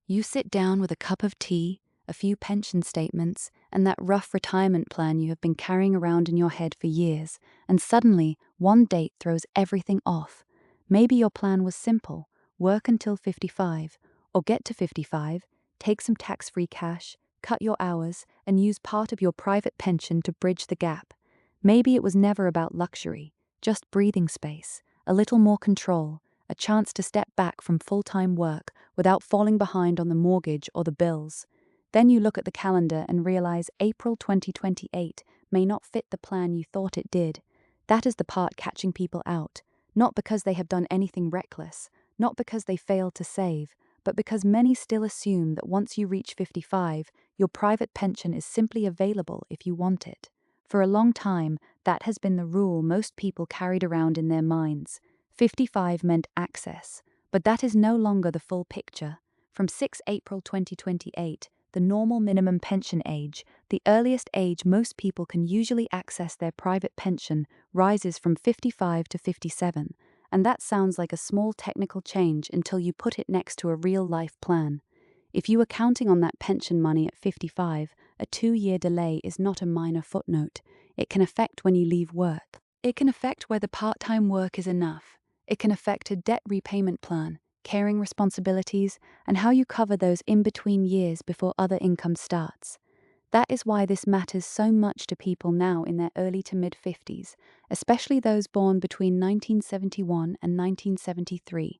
You sit down with a cup of tea, a few pension statements, and that rough retirement plan you have been carrying around in your head for years, and suddenly, one date throws everything off. Maybe your plan was simple: work until 55, or get to 55, take some tax-free cash, cut your hours, and use part of your private pension to bridge the gap. Maybe it was never about luxury, just breathing space, a little more control, a chance to step back from full-time work without falling behind on the mortgage or the bills. Then you look at the calendar and realize April 2028 may not fit the plan you thought it did. That is the part catching people out, not because they have done anything reckless, not because they failed to save, but because many still assume that once you reach 55, your private pension is simply available if you want it. For a long time, that has been the rule most people carried around in their minds. 55 meant access, but that is no longer the full picture. From 6 April 2028, the normal minimum pension age, the earliest age most people can usually access their private pension, rises from 55 to 57, and that sounds like a small technical change until you put it next to a real-life plan. If you are counting on that pension money at 55, a 2-year delay is not a minor footnote. It can affect when you leave work. It can affect whether part-time work is enough. It can affect a debt repayment plan, caring responsibilities, and how you cover those in-between years before other income starts. That is why this matters so much to people now in their early to mid-50s, especially those born between 1971 and 1973.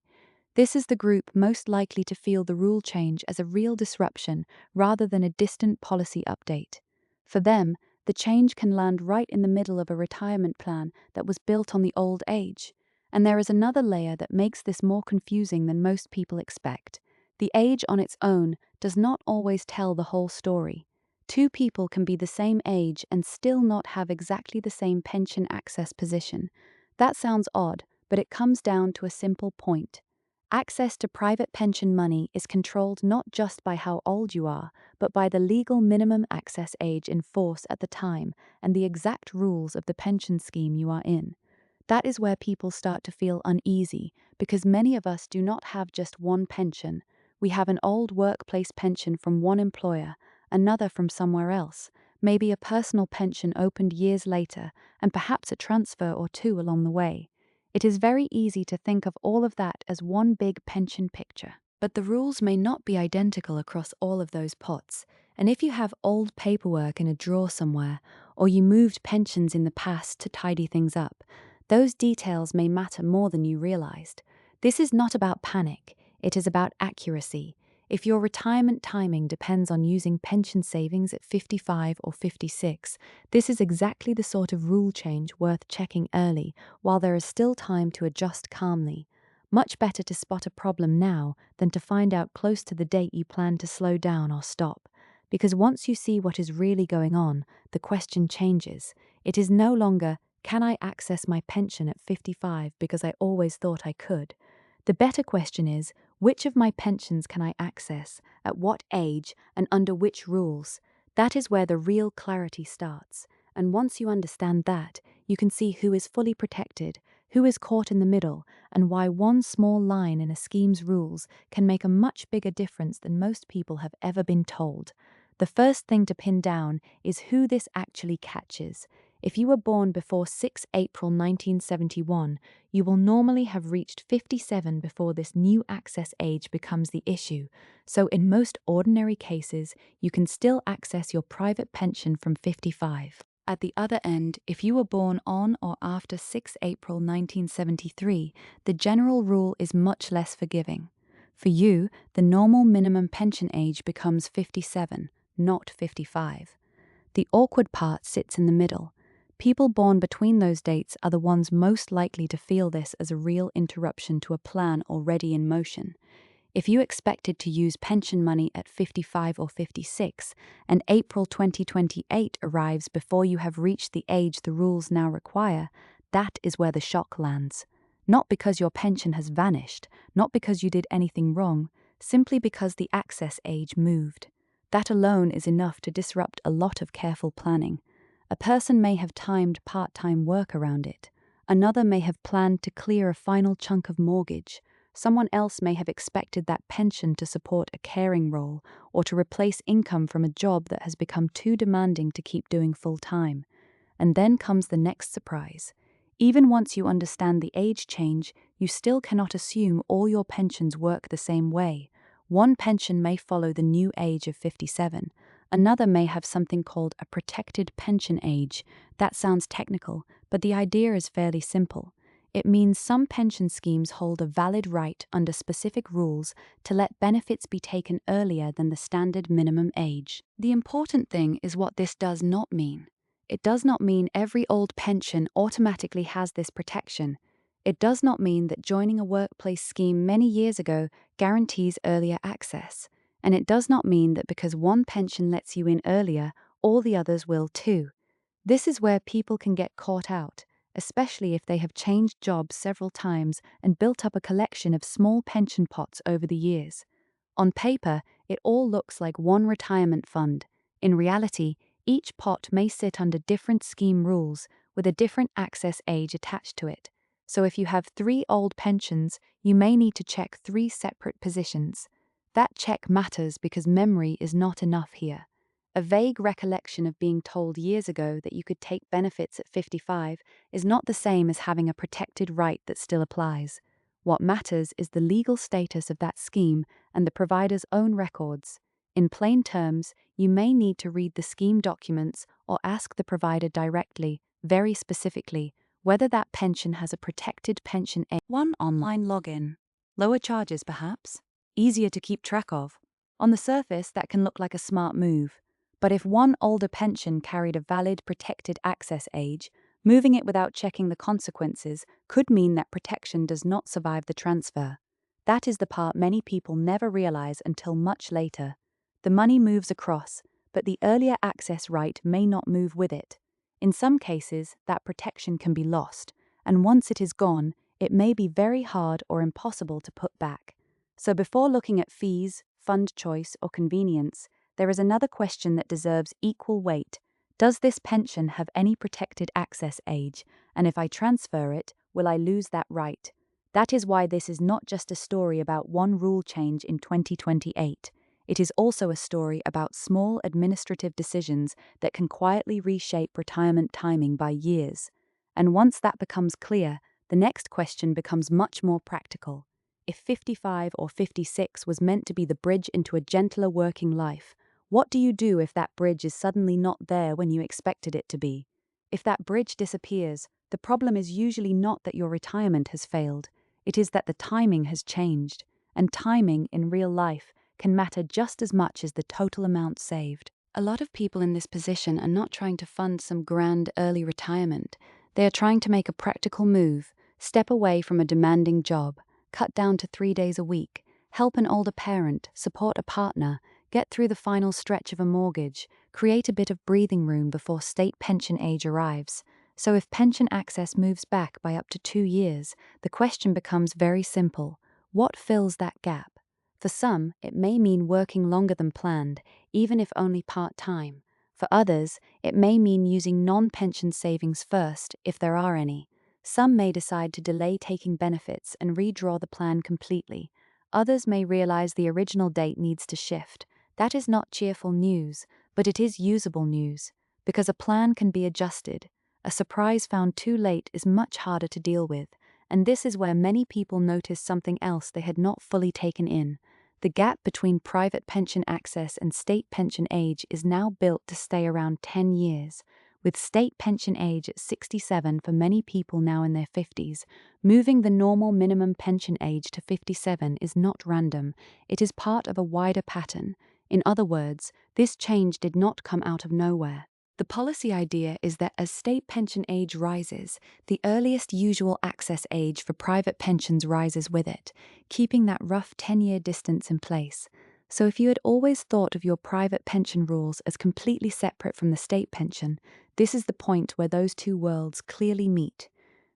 This is the group most likely to feel the rule change as a real disruption rather than a distant policy update. For them, the change can land right in the middle of a retirement plan that was built on the old age. And there is another layer that makes this more confusing than most people expect. The age on its own does not always tell the whole story. Two people can be the same age and still not have exactly the same pension access position. That sounds odd, but it comes down to a simple point. Access to private pension money is controlled not just by how old you are, but by the legal minimum access age in force at the time and the exact rules of the pension scheme you are in. That is where people start to feel uneasy, because many of us do not have just one pension. We have an old workplace pension from one employer, another from somewhere else, maybe a personal pension opened years later, and perhaps a transfer or two along the way. It is very easy to think of all of that as one big pension picture. But the rules may not be identical across all of those pots, and if you have old paperwork in a drawer somewhere, or you moved pensions in the past to tidy things up, those details may matter more than you realized. This is not about panic, it is about accuracy. If your retirement timing depends on using pension savings at 55 or 56, this is exactly the sort of rule change worth checking early, while there is still time to adjust calmly. Much better to spot a problem now than to find out close to the date you plan to slow down or stop. Because once you see what is really going on, the question changes. It is no longer, can I access my pension at 55 because I always thought I could? The better question is, which of my pensions can I access, at what age, and under which rules? That is where the real clarity starts. And once you understand that, you can see who is fully protected, who is caught in the middle, and why one small line in a scheme's rules can make a much bigger difference than most people have ever been told. The first thing to pin down is who this actually catches. If you were born before 6 April 1971, you will normally have reached 57 before this new access age becomes the issue. So in most ordinary cases, you can still access your private pension from 55. At the other end, if you were born on or after 6 April 1973, the general rule is much less forgiving. For you, the normal minimum pension age becomes 57, not 55. The awkward part sits in the middle. People born between those dates are the ones most likely to feel this as a real interruption to a plan already in motion. If you expected to use pension money at 55 or 56, and April 2028 arrives before you have reached the age the rules now require, that is where the shock lands. Not because your pension has vanished, not because you did anything wrong, simply because the access age moved. That alone is enough to disrupt a lot of careful planning. A person may have timed part-time work around it. Another may have planned to clear a final chunk of mortgage. Someone else may have expected that pension to support a caring role or to replace income from a job that has become too demanding to keep doing full time. And then comes the next surprise. Even once you understand the age change, you still cannot assume all your pensions work the same way. One pension may follow the new age of 57. Another may have something called a protected pension age. That sounds technical, but the idea is fairly simple. It means some pension schemes hold a valid right under specific rules to let benefits be taken earlier than the standard minimum age. The important thing is what this does not mean. It does not mean every old pension automatically has this protection. It does not mean that joining a workplace scheme many years ago guarantees earlier access. And it does not mean that because one pension lets you in earlier, all the others will too. This is where people can get caught out, especially if they have changed jobs several times and built up a collection of small pension pots over the years. On paper, it all looks like one retirement fund. In reality, each pot may sit under different scheme rules with a different access age attached to it. So if you have 3 old pensions, you may need to check 3 separate positions. That check matters because memory is not enough here. A vague recollection of being told years ago that you could take benefits at 55 is not the same as having a protected right that still applies. What matters is the legal status of that scheme and the provider's own records. In plain terms, you may need to read the scheme documents or ask the provider directly, very specifically, whether that pension has a protected pension age. One online login. Lower charges, perhaps? Easier to keep track of. On the surface, that can look like a smart move. But if one older pension carried a valid protected access age, moving it without checking the consequences could mean that protection does not survive the transfer. That is the part many people never realize until much later. The money moves across, but the earlier access right may not move with it. In some cases, that protection can be lost, and once it is gone, it may be very hard or impossible to put back. So before looking at fees, fund choice, or convenience, there is another question that deserves equal weight. Does this pension have any protected access age? And if I transfer it, will I lose that right? That is why this is not just a story about one rule change in 2028. It is also a story about small administrative decisions that can quietly reshape retirement timing by years. And once that becomes clear, the next question becomes much more practical. If 55 or 56 was meant to be the bridge into a gentler working life, what do you do if that bridge is suddenly not there when you expected it to be? If that bridge disappears, the problem is usually not that your retirement has failed. It is that the timing has changed. And timing, in real life, can matter just as much as the total amount saved. A lot of people in this position are not trying to fund some grand early retirement. They are trying to make a practical move, step away from a demanding job, cut down to 3 days a week, help an older parent, support a partner, get through the final stretch of a mortgage, create a bit of breathing room before state pension age arrives. So if pension access moves back by up to 2 years, the question becomes very simple. What fills that gap? For some, it may mean working longer than planned, even if only part-time. For others, it may mean using non-pension savings first, if there are any. Some may decide to delay taking benefits and redraw the plan completely. Others may realize the original date needs to shift. That is not cheerful news, but it is usable news, because a plan can be adjusted. A surprise found too late is much harder to deal with, and this is where many people notice something else they had not fully taken in. The gap between private pension access and state pension age is now built to stay around 10 years. With state pension age at 67 for many people now in their 50s, moving the normal minimum pension age to 57 is not random. It is part of a wider pattern. In other words, this change did not come out of nowhere. The policy idea is that as state pension age rises, the earliest usual access age for private pensions rises with it, keeping that rough 10-year distance in place. So if you had always thought of your private pension rules as completely separate from the state pension, this is the point where those two worlds clearly meet.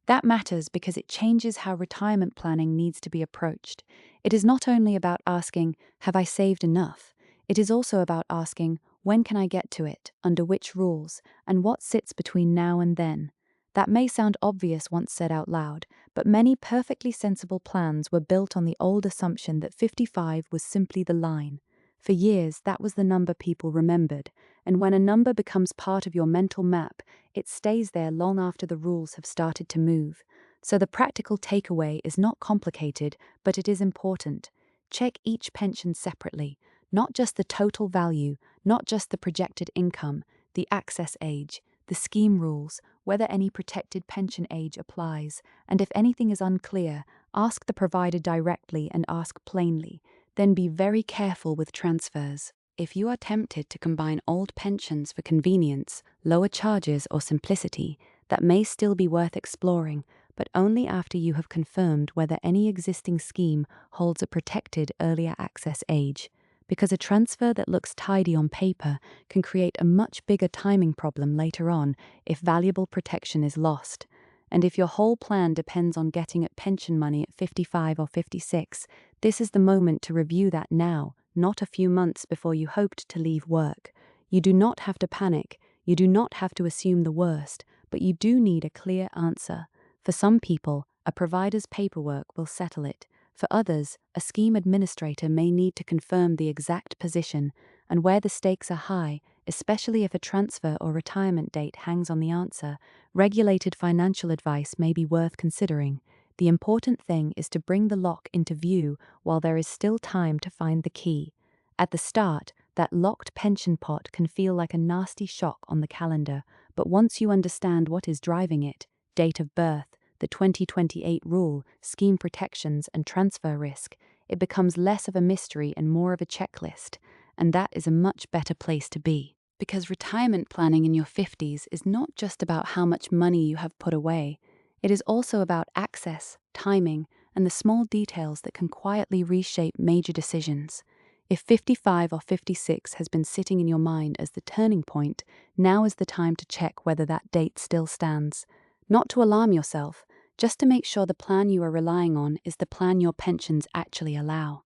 That matters because it changes how retirement planning needs to be approached. It is not only about asking, have I saved enough? It is also about asking, when can I get to it, under which rules, and what sits between now and then? That may sound obvious once said out loud, but many perfectly sensible plans were built on the old assumption that 55 was simply the line. For years, that was the number people remembered, and when a number becomes part of your mental map, it stays there long after the rules have started to move. So the practical takeaway is not complicated, but it is important. Check each pension separately, not just the total value, not just the projected income, the access age, the scheme rules, whether any protected pension age applies, and if anything is unclear, ask the provider directly and ask plainly. Then be very careful with transfers. If you are tempted to combine old pensions for convenience, lower charges, or simplicity, that may still be worth exploring, but only after you have confirmed whether any existing scheme holds a protected earlier access age. Because a transfer that looks tidy on paper can create a much bigger timing problem later on if valuable protection is lost. And if your whole plan depends on getting at pension money at 55 or 56, this is the moment to review that now, not a few months before you hoped to leave work. You do not have to panic, you do not have to assume the worst, but you do need a clear answer. For some people, a provider's paperwork will settle it. For others, a scheme administrator may need to confirm the exact position, and where the stakes are high, especially if a transfer or retirement date hangs on the answer, regulated financial advice may be worth considering. The important thing is to bring the lock into view while there is still time to find the key. At the start, that locked pension pot can feel like a nasty shock on the calendar, but once you understand what is driving it, date of birth, the 2028 rule, scheme protections, and transfer risk, it becomes less of a mystery and more of a checklist, and that is a much better place to be. Because retirement planning in your 50s is not just about how much money you have put away, it is also about access, timing, and the small details that can quietly reshape major decisions. If 55 or 56 has been sitting in your mind as the turning point, now is the time to check whether that date still stands. Not to alarm yourself, just to make sure the plan you are relying on is the plan your pensions actually allow.